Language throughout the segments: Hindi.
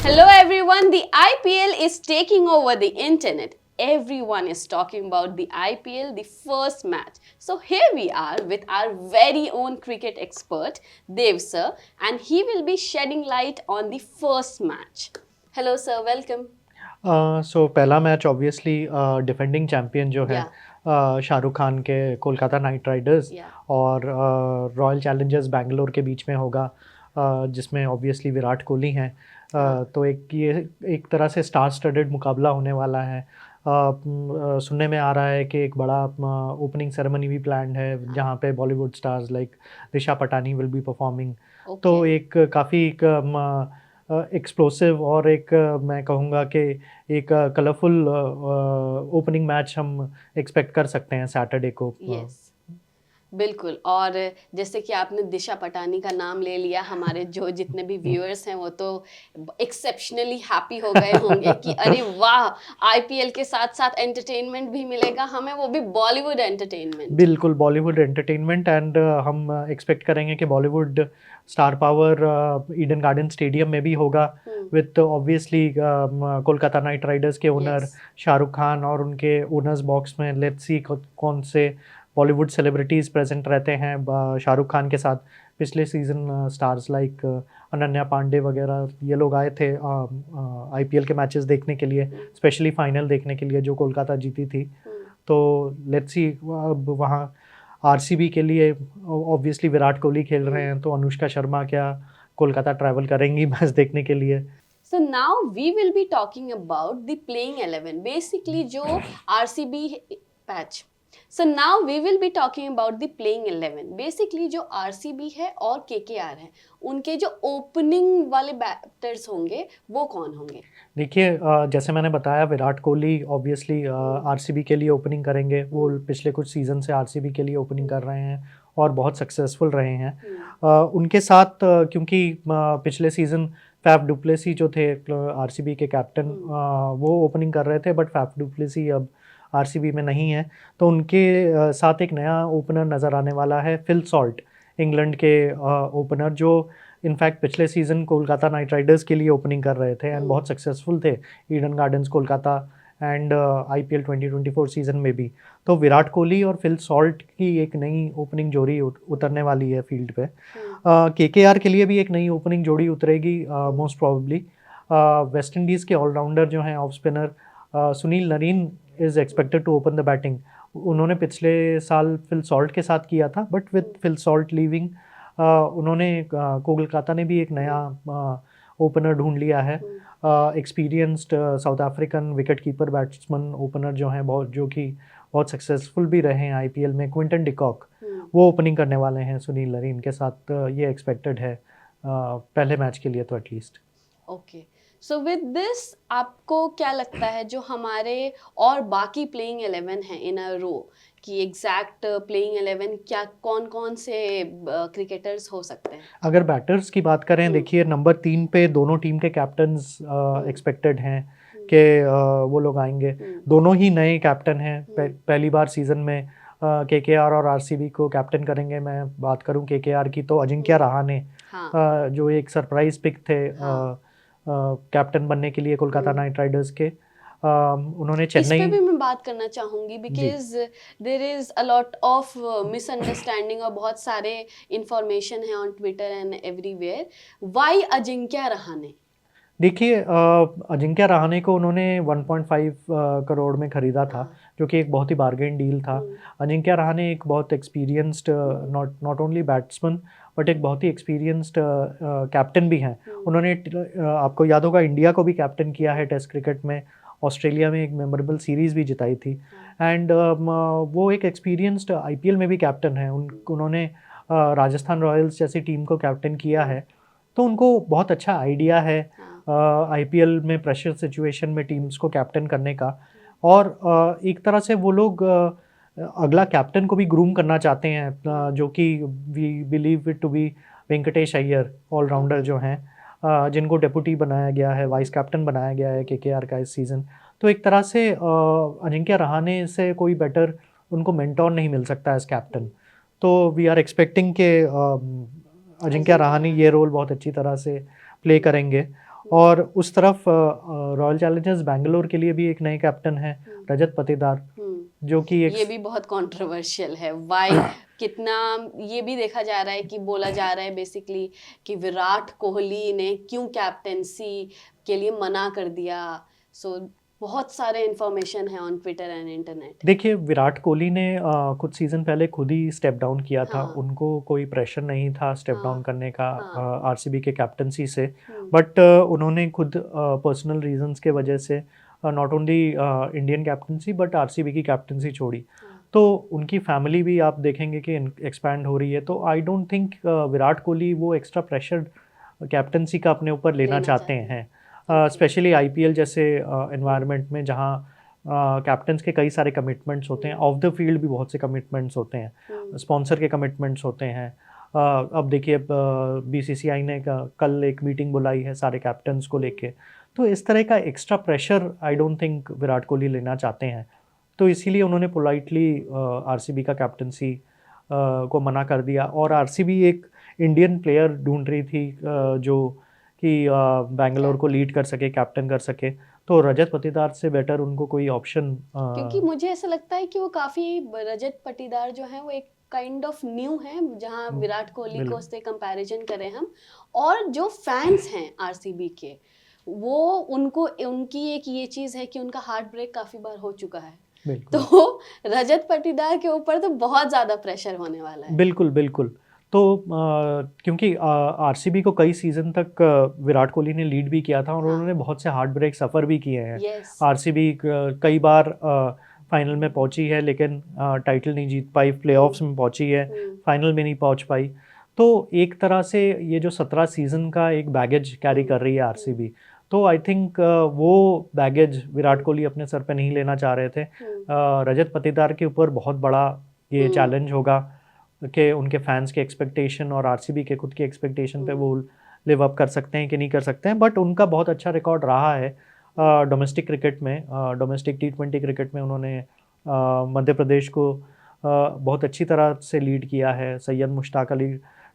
Hello everyone, the IPL is taking over the internet. Everyone is talking about the IPL, the first match. So here we are with our very own cricket expert, Dev sir, and he will be shedding light on the first match. Hello sir, welcome. सो पहला मैच ऑब्वियसली डिफेंडिंग चैम्पियन जो है Yeah, शाहरुख खान के कोलकाता नाइट राइडर्स yeah, और रॉयल चैलेंजर्स बैंगलोर के बीच में होगा, जिसमें ऑब्वियसली विराट कोहली हैं। हाँ, तो ये एक तरह से स्टार स्टडेड मुकाबला होने वाला है। सुनने में आ रहा है कि एक बड़ा ओपनिंग सेरेमनी भी प्लान्ड है, जहाँ पे Bollywood stars like Disha Patani will be performing. तो okay. एक काफ़ी एक्सप्लोसिव और एक मैं कहूँगा कि एक कलरफुल ओपनिंग मैच हम एक्सपेक्ट कर सकते हैं सैटरडे को। Yes. बिल्कुल। और जैसे कि आपने दिशा पटानी का नाम ले लिया, हमारे जो जितने भी व्यूअर्स हैं वो तो एक्सेप्शनली हैप्पी हो गए होंगे कि अरे वाह, आईपीएल के साथ साथ एंटरटेनमेंट भी मिलेगा हमें, वो भी बॉलीवुड एंटरटेनमेंट। बिल्कुल बॉलीवुड एंटरटेनमेंट एंड हम एक्सपेक्ट करेंगे कि Bollywood star power Eden garden stadium में भी होगा, with obviously Kolkata night Riders के ओनर यस, शाहरुख खान और उनके ओनर्स बॉक्स में लेट्स सी कौन से बॉलीवुड सेलिब्रिटीज़ प्रेजेंट रहते हैं शाहरुख खान के साथ। पिछले season stars like Ananya Pandey वगैरह ये लोग आए थे आईपीएल के मैचेस देखने के लिए, स्पेशली फाइनल देखने के लिए जो कोलकाता जीती थी। तो लेट्स सी अब वहाँ आरसीबी के लिए ऑब्वियसली विराट कोहली खेल रहे हैं, तो अनुष्का शर्मा क्या कोलकाता ट्रैवल करेंगी मैच देखने के लिए। so now we will be talking about the playing 11, basically जो RCB patch. so now we will be talking about the playing 11, basically जो आरसीबी है और केकेआर है, उनके जो ओपनिंग वाले बैटर्स होंगे वो कौन होंगे? देखिए जैसे मैंने बताया विराट कोहली ऑब्वियसली आरसीबी के लिए ओपनिंग करेंगे। वो पिछले कुछ सीज़न से आरसीबी के लिए ओपनिंग कर रहे हैं और बहुत सक्सेसफुल रहे हैं। उनके साथ क्योंकि पिछले सीज़न फैफ डुप्लेसी जो थे आरसीबी के कैप्टन, वो ओपनिंग कर रहे थे, बट फैफ डुप्लेसी अब आरसीबी में नहीं है। तो उनके साथ एक नया ओपनर नज़र आने वाला है, फिल सॉल्ट, इंग्लैंड के ओपनर, जो इनफैक्ट पिछले सीज़न कोलकाता नाइट राइडर्स के लिए ओपनिंग कर रहे थे एंड बहुत सक्सेसफुल थे Eden gardens Kolkata and IPL 2024 season में भी। तो विराट कोहली और फिल सॉल्ट की एक नई ओपनिंग जोड़ी उतरने वाली है फील्ड पे। केकेआर के लिए भी एक नई ओपनिंग जोड़ी उतरेगी मोस्ट प्रोबेबली। वेस्ट इंडीज़ के ऑलराउंडर जो हैं off spinner Sunil Narine is expected to open the batting. उन्होंने पिछले साल फिल सॉल्ट के साथ किया था, but with Phil Salt leaving उन्होंने कोलकाता ने भी एक नया ओपनर ढूंढ लिया है। Experienced south African wicket keeper batsman opener जो हैं बहुत, जो कि बहुत सक्सेसफुल भी रहे हैं आईपीएल में, क्विंटन डिकॉक, वो ओपनिंग करने वाले हैं सुनील नरीन के साथ। ये एक्सपेक्टेड है पहले मैच के लिए तो at least. Okay, so with this आपको क्या लगता है जो हमारे और बाकी प्लेइंग 11 हैं इन अ रो, कि एग्जैक्ट प्लेइंग 11 क्या कौन कौन से क्रिकेटर्स हो सकते हैं? अगर बैटर्स की बात करें, देखिए नंबर 3 पे दोनों टीम के कैप्टन्स एक्सपेक्टेड हैं कि वो लोग आएंगे। दोनों ही नए कैप्टन हैं, पहली बार सीज़न में केकेआर और आरसीबी को कैप्टन करेंगे। मैं बात करूं केकेआर की तो अजिंक्य रहाणे, हाँ, जो एक सरप्राइज पिक थे कैप्टन बनने के लिए कोलकाता नाइट राइडर्स के। उन्होंने इस पे चेन्नई भी मैं बात करना चाहूंगी because there is a lot of misunderstanding और बहुत सारे इंफॉर्मेशन है on Twitter and everywhere. Why Ajinkya Rahane? देखिए अजिंक्य रहाणे को उन्होंने 1.5 करोड़ में ख़रीदा था, जो कि एक बहुत ही बार्गेन डील था। अजिंक्य रहाणे एक बहुत experienced not only batsman but एक बहुत ही एक्सपीरियंस्ड कैप्टन भी हैं। उन्होंने आपको याद होगा इंडिया को भी कैप्टन किया है टेस्ट क्रिकेट में, ऑस्ट्रेलिया में एक मेमोरेबल सीरीज़ भी जिताई थी। एंड वो एक एक्सपीरियंस्ड आईपीएल में भी कैप्टन है। उन्होंने राजस्थान रॉयल्स जैसी टीम को कैप्टन किया है, तो उनको बहुत अच्छा आइडिया है आईपीएल में प्रेशर सिचुएशन में टीम्स को कैप्टन करने का। और एक तरह से वो लोग अगला कैप्टन को भी ग्रूम करना चाहते हैं, जो कि we believe it to be Venkatesh Iyer, allrounder जो हैं, जिनको डेप्यूटी बनाया गया है, वाइस कैप्टन बनाया गया है केकेआर का इस सीज़न। तो एक तरह से अजिंक्य रहाणे से कोई बेटर उनको मेंटोर नहीं मिल सकता एज कैप्टन। तो वी आर एक्सपेक्टिंग के अजिंक्य रहाणे ये रोल बहुत अच्छी तरह से प्ले करेंगे। और उस तरफ रॉयल चैलेंजर्स बैंगलोर के लिए भी एक नए कैप्टन है रजत पाटीदार, जो कि ये भी बहुत कंट्रोवर्शियल है। वाई कितना ये भी देखा जा रहा है कि बोला जा रहा है बेसिकली कि विराट कोहली ने क्यों कैप्टेंसी के लिए मना कर दिया। सो बहुत सारे इंफॉर्मेशन है ऑन ट्विटर एंड इंटरनेट। देखिए, विराट कोहली ने कुछ सीजन पहले खुद ही स्टेप डाउन किया था। हाँ। उनको कोई प्रेशर नहीं था स्टेप हाँ। डाउन करने का हाँ। आरसीबी के कैप्टनसी से, बट उन्होंने खुद पर्सनल रीजंस के वजह से not only Indian captaincy but RCB की कैप्टनसी छोड़ी। तो उनकी फैमिली भी आप देखेंगे कि एक्सपैंड हो रही है। तो I don't think Virat Kohli वो एक्स्ट्रा प्रेशर कैप्टनसी का अपने ऊपर लेना चाहते हैं, स्पेशली आईपीएल जैसे एनवायरनमेंट में जहाँ कैप्टन्स के कई सारे कमिटमेंट्स होते हैं। ऑफ द फील्ड भी बहुत से कमिटमेंट्स होते हैं, स्पॉन्सर के कमिटमेंट्स होते हैं। अब देखिए, बीसीसीआई ने कल एक मीटिंग बुलाई है सारे कैप्टन्स को लेके। तो इस तरह का extra pressure I don't think Virat Kohli लेना चाहते हैं। तो इसीलिए उन्होंने पोलाइटली आरसीबी का कैप्टनसी को मना कर दिया। और आरसीबी एक इंडियन प्लेयर ढूंढ रही थी जो कि बैंगलोर को लीड कर सके, कैप्टन कर सके। तो रजत पाटीदार से बेटर उनको कोई ऑप्शन, क्योंकि मुझे ऐसा लगता है कि वो काफी, रजत पाटीदार जो है वो एक काइंड ऑफ न्यू है, जहां विराट कोहली को उससे कंपैरिजन करें हम। और जो फैंस हैं आरसीबी के, वो उनको, उनकी एक ये चीज है कि उनका हार्ट ब्रेक काफी बार हो चुका है। तो रजत पाटीदार के ऊपर तो बहुत ज्यादा प्रेशर होने वाला है। बिल्कुल बिल्कुल। तो क्योंकि आरसीबी को कई सीजन तक विराट कोहली ने लीड भी किया था और उन्होंने बहुत से हार्ट ब्रेक सफ़र भी किए हैं। आरसीबी कई बार फाइनल में पहुंची है लेकिन टाइटल नहीं जीत पाई, प्लेऑफ्स में पहुंची है, फाइनल में नहीं पहुंच पाई। तो एक तरह से ये जो 17 सीज़न का एक बैगेज कैरी कर रही है आरसीबी, तो आई थिंक वो बैगेज विराट कोहली अपने सर पे नहीं लेना चाह रहे थे। रजत पाटीदार के ऊपर बहुत बड़ा ये चैलेंज होगा कि उनके फैंस के एक्सपेक्टेशन और आरसीबी के खुद के एक्सपेक्टेशन पे वो लिव अप कर सकते हैं कि नहीं कर सकते हैं। बट उनका बहुत अच्छा रिकॉर्ड रहा है डोमेस्टिक क्रिकेट में, डोमेस्टिक T20 क्रिकेट में उन्होंने मध्य प्रदेश को बहुत अच्छी तरह से लीड किया है। सैयद मुश्ताक अली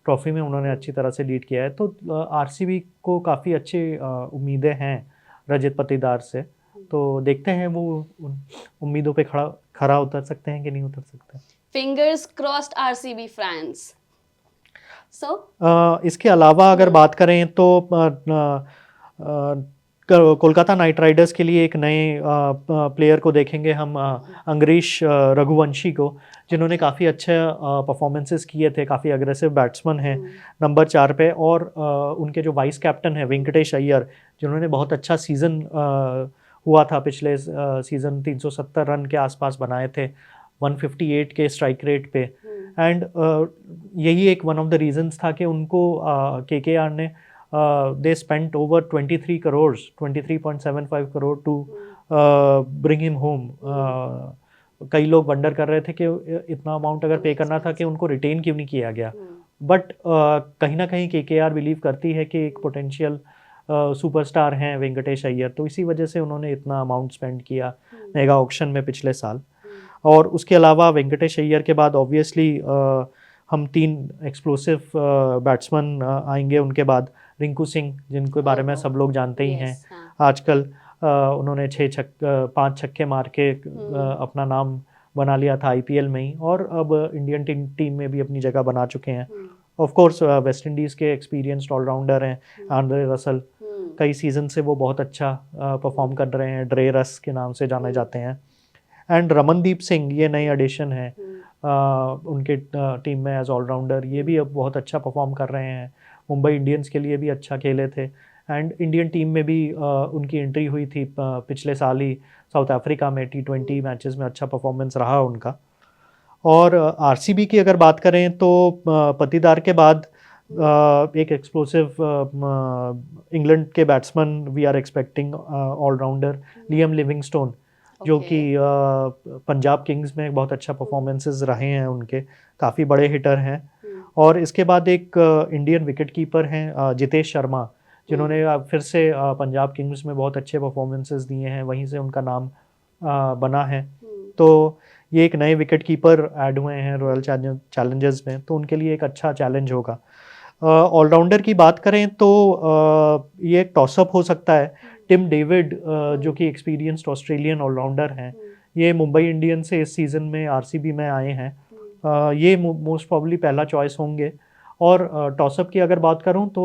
ट्रॉफी में उन्होंने अच्छी तरह से लीड किया है। तो आरसीबी को काफ़ी अच्छी उम्मीदें हैं रजत पाटीदार से। तो देखते हैं वो उन उम्मीदों पे खरा उतर सकते हैं कि नहीं उतर सकते। Fingers crossed RCB fans. So इसके अलावा अगर बात करें तो कोलकाता नाइट राइडर्स के लिए एक नए प्लेयर को देखेंगे हम, अंगरीश रघुवंशी को, जिन्होंने काफ़ी अच्छे परफॉर्मेंसेस किए थे। काफ़ी अग्रेसिव बैट्समैन हैं नंबर 4 पे। और उनके जो वाइस कैप्टन हैं वेंकटेश अय्यर, जिन्होंने बहुत अच्छा सीज़न हुआ था पिछले सीज़न, 370 रन के आसपास बनाए थे 158 के स्ट्राइक रेट पे। एंड यही एक वन ऑफ द रीजंस था कि उनको केकेआर ने they spent over 23 crore 23.75 crore to bring him home. कई लोग वंडर कर रहे थे कि इतना अमाउंट अगर पे करना था कि उनको रिटेन क्यों नहीं किया गया। बट कहीं ना कहीं केकेआर बिलीव करती है कि एक पोटेंशियल सुपरस्टार हैं वेंकटेश अय्यर, तो इसी वजह से उन्होंने इतना अमाउंट स्पेंड किया मेगा ऑक्शन में पिछले साल। और उसके अलावा वेंकटेश अय्यर के बाद ऑब्वियसली हम 3 एक्सप्लोसिव बैट्समैन आएंगे उनके बाद। रिंकू सिंह, जिनके बारे में सब लोग जानते ही हैं आजकल, उन्होंने 5 छक्के मार के अपना नाम बना लिया था आईपीएल में ही, और अब इंडियन टीम में भी अपनी जगह बना चुके हैं। ऑफ कोर्स वेस्ट इंडीज़ के एक्सपीरियंस्ड ऑलराउंडर हैं आंद्रे रसल, कई सीजन से वो बहुत अच्छा परफॉर्म कर रहे हैं, ड्रे रस के नाम से जाने जाते हैं। एंड रमनदीप सिंह, ये नई एडिशन है उनके टीम में एज ऑलराउंडर, ये भी अब बहुत अच्छा परफॉर्म कर रहे हैं। मुंबई इंडियंस के लिए भी अच्छा खेले थे। एंड इंडियन टीम में भी उनकी एंट्री हुई थी पिछले साल ही साउथ अफ्रीका में, T20 मैचेस में अच्छा परफॉर्मेंस रहा उनका। और आरसीबी की अगर बात करें तो पाटीदार के बाद एक एक्सप्लोसिव इंग्लैंड के batsman we are expecting allrounder Liam Livingstone, जो कि पंजाब किंग्स में बहुत अच्छा परफॉर्मेंसेस रहे हैं उनके, काफ़ी बड़े हिटर हैं। और इसके बाद एक इंडियन विकेट कीपर हैं जितेश शर्मा, जिन्होंने फिर से पंजाब किंग्स में बहुत अच्छे परफॉर्मेंसेस दिए हैं, वहीं से उनका नाम बना है। तो ये एक नए विकेट कीपर ऐड हुए हैं रॉयल चैलेंजर्स में, तो उनके लिए एक अच्छा चैलेंज होगा। ऑलराउंडर की बात करें तो ये एक टॉसअप हो सकता है। टिम डेविड जो कि एक्सपीरियंस्ड ऑस्ट्रेलियन ऑलराउंडर हैं, ये मुंबई इंडियंस से इस सीज़न में आरसीबी में आए हैं। ये मोस्ट प्रॉब्ली पहला चॉइस होंगे। और टॉसअप की अगर बात करूं तो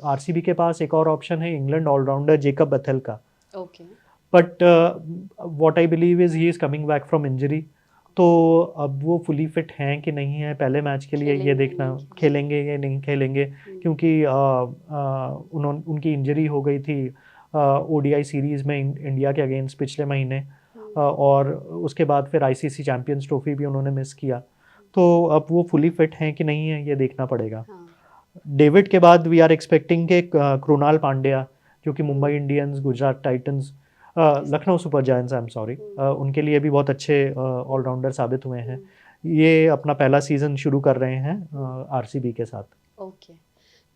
आरसीबी के पास एक और ऑप्शन है इंग्लैंड ऑलराउंडर जेकब बथेल का। Okay. But what I believe is he is coming back from injury. तो अब वो फुली फिट हैं कि नहीं है पहले मैच के लिए ये देखना, खेलेंगे या नहीं खेलेंगे, क्योंकि उनकी इंजरी हो गई थी ओडीआई सीरीज़ में इंडिया के अगेंस्ट पिछले महीने, और उसके बाद फिर आईसीसी चैम्पियंस ट्रॉफी भी उन्होंने मिस किया। तो अब वो फुली फिट हैं कि नहीं है ये देखना पड़ेगा। डेविड के बाद वी आर एक्सपेक्टिंग के कृणाल पांड्या जो कि Mumbai Indians, Gujarat Titans, Lucknow super giants, I am sorry, उनके लिए भी बहुत अच्छे ऑलराउंडर साबित हुए हैं। ये अपना पहला सीज़न शुरू कर रहे हैं आरसीबी के साथ। ओके।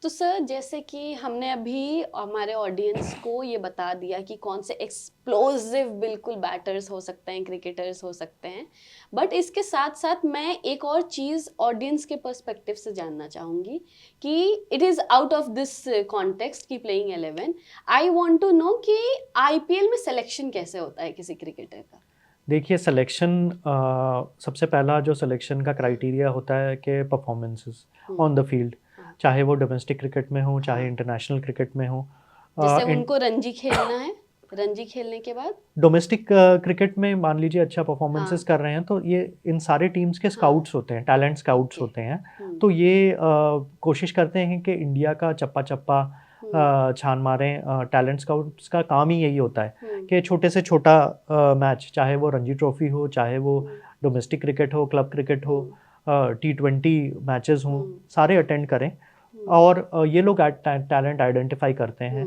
तो सर जैसे कि हमने अभी हमारे ऑडियंस को ये बता दिया कि कौन से एक्सप्लोसिव बिल्कुल बैटर्स हो सकते हैं, क्रिकेटर्स हो सकते हैं, बट इसके साथ साथ मैं एक और चीज़ ऑडियंस के पर्सपेक्टिव से जानना चाहूँगी कि it is out of this context की playing 11, I want to know कि आईपीएल में सिलेक्शन कैसे होता है किसी क्रिकेटर का। देखिए सिलेक्शन, सबसे पहला जो सिलेक्शन का क्राइटेरिया होता है कि परफॉर्मेंसेस ऑन द फील्ड, चाहे वो डोमेस्टिक क्रिकेट में हो चाहे इंटरनेशनल क्रिकेट में हो। जैसे उनको रणजी खेलना है, रणजी खेलने के बाद डोमेस्टिक क्रिकेट में मान लीजिए अच्छा परफॉर्मेंसेस कर रहे हैं तो ये इन सारे टीम्स के स्काउट्स होते हैं, टैलेंट स्काउट्स होते हैं। तो ये कोशिश करते हैं कि इंडिया का चप्पा चप्पा छान मारें। टैलेंट स्काउट्स का काम ही यही होता है कि छोटे से छोटा मैच, चाहे वो रणजी ट्रॉफी हो, चाहे वो डोमेस्टिक क्रिकेट हो, क्लब क्रिकेट हो, T20 मैचेस हों, सारे अटेंड करें। और ये लोग टैलेंट आइडेंटिफाई करते हैं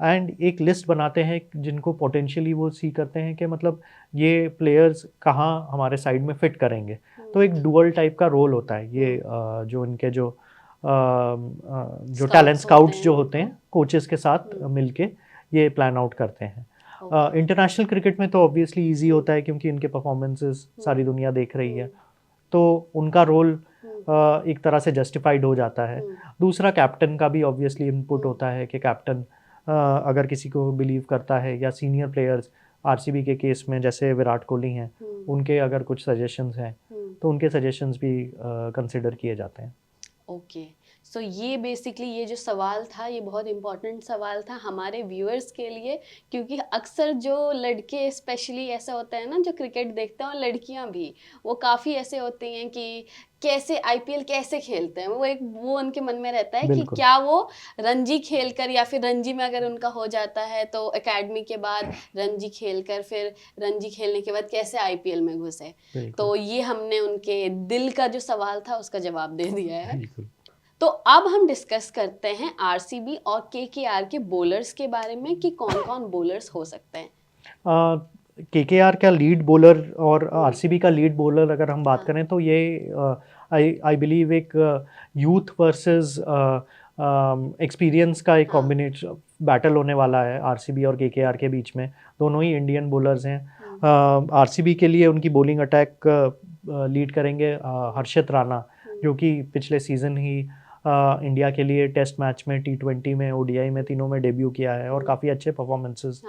एंड एक लिस्ट बनाते हैं जिनको पोटेंशियली वो सी करते हैं कि मतलब ये प्लेयर्स कहाँ हमारे साइड में फिट करेंगे। तो एक डुअल टाइप का रोल होता है ये, जो इनके जो टैलेंट स्काउट्स जो होते हैं कोचेस के साथ मिलके ये प्लान आउट करते हैं। इंटरनेशनल क्रिकेट में तो ऑब्वियसली इजी होता है क्योंकि इनके परफॉर्मेंसेस सारी दुनिया देख रही है, तो उनका रोल एक तरह से जस्टिफाइड हो जाता है। दूसरा कैप्टन का भी ऑब्वियसली इनपुट होता है कि कैप्टन अगर किसी को बिलीव करता है, या सीनियर प्लेयर्स आरसीबी के केस में जैसे विराट कोहली हैं, उनके अगर कुछ सजेशंस हैं तो उनके सजेशंस भी कंसिडर किए जाते हैं। ओके, सो ये बेसिकली ये जो सवाल था ये बहुत इम्पोर्टेंट सवाल था हमारे व्यूअर्स के लिए, क्योंकि अक्सर जो लड़के स्पेशली ऐसे होते हैं ना जो क्रिकेट देखते हैं, और लड़कियां भी, वो काफ़ी ऐसे होती हैं कि कैसे आईपीएल कैसे खेलते हैं, वो उनके मन में रहता है कि क्या वो रणजी खेलकर, या फिर रणजी में अगर उनका हो जाता है तो एकेडमी के बाद रणजी खेलकर, फिर रणजी खेलने के बाद कैसे आईपीएल में घुसे। तो ये हमने उनके दिल का जो सवाल था उसका जवाब दे दिया है। तो अब हम डिस्कस करते हैं आरसीबी और केकेआर के बॉलर्स के बारे में कि कौन कौन बॉलर्स हो सकते हैं। केकेआर का लीड बॉलर और आरसीबी का लीड बॉलर अगर हम बात करें तो ये आई बिलीव एक यूथ वर्सेस एक्सपीरियंस का एक कॉम्बिनेशन बैटल होने वाला है आरसीबी और केकेआर के बीच में। दोनों ही इंडियन बॉलर्स हैं। आरसीबी के लिए उनकी बॉलिंग अटैक लीड करेंगे हर्षित राणा, जो कि पिछले सीज़न ही इंडिया के लिए टेस्ट मैच में, T20 में, ओडीआई में, तीनों में डेब्यू किया है और काफ़ी अच्छे परफॉर्मेंसेस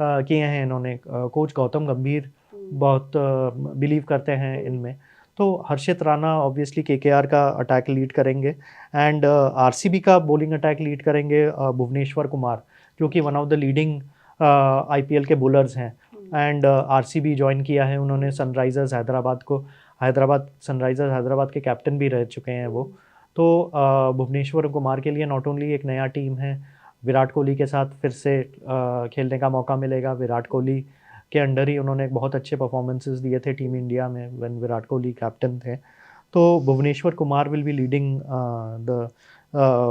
किए हैं इन्होंने। कोच गौतम गंभीर बहुत बिलीव करते हैं इनमें। तो हर्षित राणा ऑब्वियसली केकेआर का अटैक लीड करेंगे एंड आरसीबी का बॉलिंग अटैक लीड करेंगे भुवनेश्वर कुमार, जो कि one of the leading IPL के बॉलर्स हैं। एंड आरसीबी ज्वाइन किया है उन्होंने सनराइजर्स हैदराबाद को, सनराइजर्स हैदराबाद के कैप्टन भी रह चुके हैं वो। तो भुवनेश्वर कुमार के लिए नॉट ओनली एक नया टीम है, विराट कोहली के साथ फिर से खेलने का मौका मिलेगा। विराट कोहली के अंडर ही उन्होंने बहुत अच्छे परफॉर्मेंसेस दिए थे टीम इंडिया में व्हेन विराट कोहली कैप्टन थे। तो Bhuvneshwar Kumar will be leading the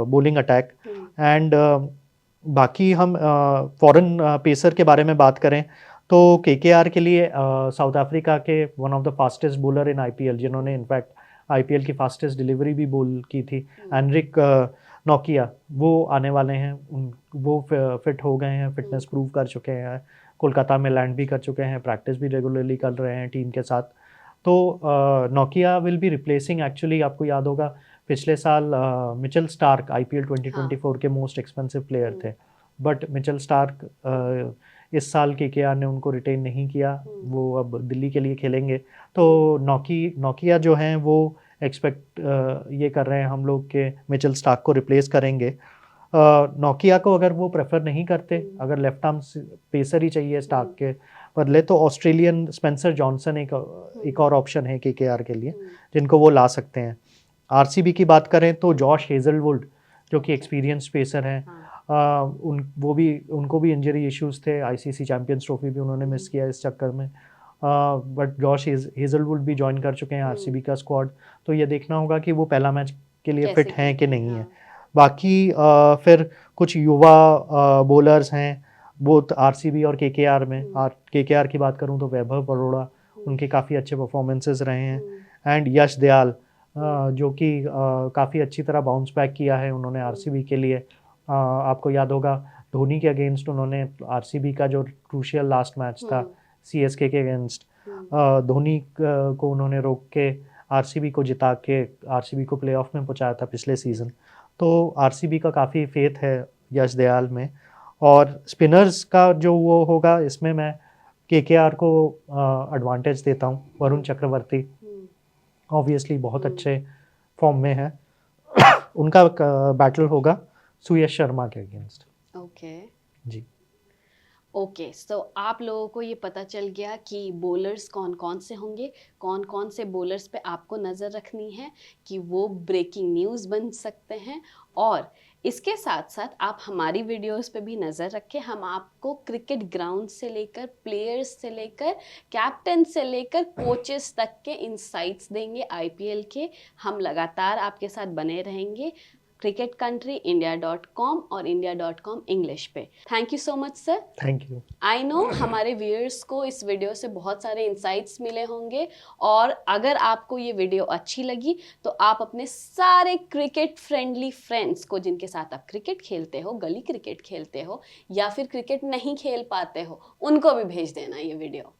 bowling attack. And बाकी हम फॉरेन पेसर के बारे में बात करें तो केकेआर के लिए साउथ अफ्रीका के one of the fastest bowler in IPL, जिन्होंने इनफैक्ट आईपीएल की फास्टेस्ट डिलीवरी भी बॉल की थी, एनरिक नोकिया, वो आने वाले हैं। वो फिट हो गए हैं, फिटनेस प्रूव कर चुके हैं, कोलकाता में लैंड भी कर चुके हैं, प्रैक्टिस भी रेगुलरली कर रहे हैं टीम के साथ। तो Nokia will be replacing, actually आपको याद होगा पिछले साल मिचेल स्टार्क IPL 2024 के मोस्ट एक्सपेंसिव प्लेयर थे, बट मिचेल स्टार्क इस साल KKR ने उनको रिटेन नहीं किया, वो अब दिल्ली के लिए खेलेंगे। तो नोकिया जो हैं वो एक्सपेक्ट ये कर रहे हैं हम लोग के मिचेल स्टार्क को रिप्लेस करेंगे। नोकिया को अगर वो प्रेफर नहीं करते, अगर लेफ्ट आर्म पेसर ही चाहिए स्टार्क के बदले, तो ऑस्ट्रेलियन स्पेंसर जॉनसन एक और ऑप्शन है KKR के लिए, जिनको वो ला सकते हैं। RCB की बात करें तो जॉश हेजलवुड जो कि एक्सपीरियंस पेसर हैं, उनको भी इंजरी इश्यूज थे, ICC चैंपियंस ट्रॉफी भी उन्होंने मिस किया इस चक्कर में, बट जॉश हेजलवुड भी ज्वाइन कर चुके हैं RCB का स्क्वाड। तो ये देखना होगा कि वो पहला मैच के लिए फिट हैं कि नहीं है। बाकी फिर कुछ युवा बॉलर्स हैं बोथ RCB और KKR में। KKR की बात करूं तो वैभव बरोड़ा, उनके काफ़ी अच्छे परफॉर्मेंसेस रहे हैं, एंड यश दयाल जो कि काफ़ी अच्छी तरह बाउंस बैक किया है उन्होंने RCB के लिए। आपको याद होगा धोनी के अगेंस्ट उन्होंने RCB का जो क्रूशियल लास्ट मैच था CSK के अगेंस्ट, धोनी को उन्होंने रोक के RCB को जिता के RCB को प्लेऑफ में पहुंचाया था पिछले सीज़न। तो RCB का काफ़ी फेथ है यश दयाल में। और स्पिनर्स का जो वो होगा, इसमें मैं KKR को एडवांटेज देता हूँ। वरुण चक्रवर्ती ऑब्वियसली बहुत अच्छे फॉर्म में है, उनका बैटल होगा सुयश शर्मा के अगेंस्ट। ओके जी ओके, सो आप लोगों को ये पता चल गया कि बॉलर्स कौन कौन से होंगे, कौन कौन से बॉलर्स पे आपको नज़र रखनी है कि वो ब्रेकिंग न्यूज़ बन सकते हैं। और इसके साथ साथ आप हमारी वीडियोस पे भी नज़र रखें। हम आपको क्रिकेट ग्राउंड से लेकर प्लेयर्स से लेकर कैप्टन से लेकर कोचेस तक के इंसाइट्स देंगे IPL के। हम लगातार आपके साथ बने रहेंगे क्रिकेट कंट्री India.com और India.com इंग्लिश पे। Thank you so much sir. Thank you. I know हमारे व्यूअर्स को इस वीडियो से बहुत सारे इंसाइट्स मिले होंगे, और अगर आपको ये वीडियो अच्छी लगी तो आप अपने सारे क्रिकेट फ्रेंडली फ्रेंड्स को, जिनके साथ आप क्रिकेट खेलते हो, गली क्रिकेट खेलते हो, या फिर क्रिकेट नहीं खेल पाते हो, उनको भी भेज देना ये वीडियो।